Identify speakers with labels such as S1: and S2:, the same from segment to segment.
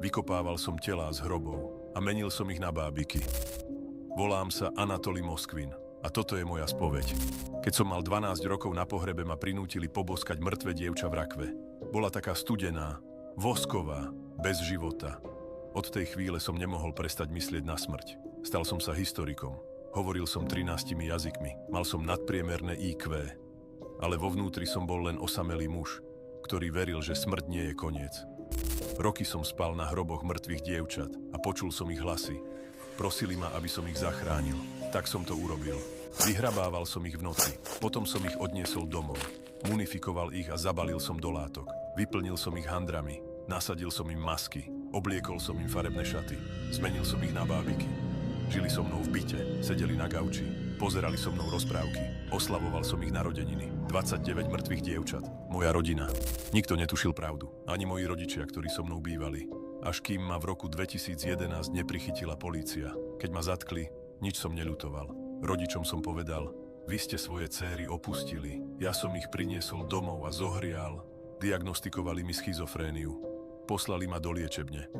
S1: Vykopával som telá z hrobov a menil som ich na bábiky. Volám sa Anatoli Moskvin a toto je moja spoveď. Keď som mal 12 rokov, na pohrebe ma prinútili poboskať mŕtve dievča v rakve. Bola taká studená, vosková, bez života. Od tej chvíle som nemohol prestať myslieť na smrť. Stal som sa historikom. Hovoril som 13 jazykmi. Mal som nadpriemerné IQ. Ale vo vnútri som bol len osamelý muž, ktorý veril, že smrť nie je koniec. Roky som spal na hroboch mŕtvych dievčat a počul som ich hlasy. Prosili ma, aby som ich zachránil. Tak som to urobil. Vyhrabával som ich v noci. Potom som ich odniesol domov. Munifikoval ich a zabalil som do látok. Vyplnil som ich handrami. Nasadil som im masky. Obliekol som im farebné šaty. Zmenil som ich na bábiky. Žili so mnou v byte. Sedeli na gauči. Pozerali so mnou rozprávky. Oslavoval som ich narodeniny. 29 mŕtvych dievčat. Moja rodina. Nikto netušil pravdu. Ani moji rodičia, ktorí so mnou bývali. Až kým ma v roku 2011 neprichytila polícia. Keď ma zatkli, nič som neľutoval. Rodičom som povedal, vy ste svoje céry opustili. Ja som ich priniesol domov a zohrial. Diagnostikovali mi schizofréniu. Poslali ma do liečebne.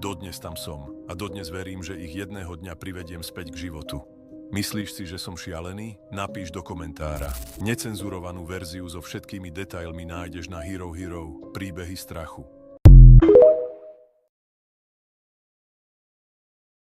S1: Dodnes tam som a dodnes verím, že ich jedného dňa privediem späť k životu. Myslíš si, že som šialený? Napíš do komentára. Necenzurovanú verziu so všetkými detailmi nájdeš na Hero Hero príbehy strachu.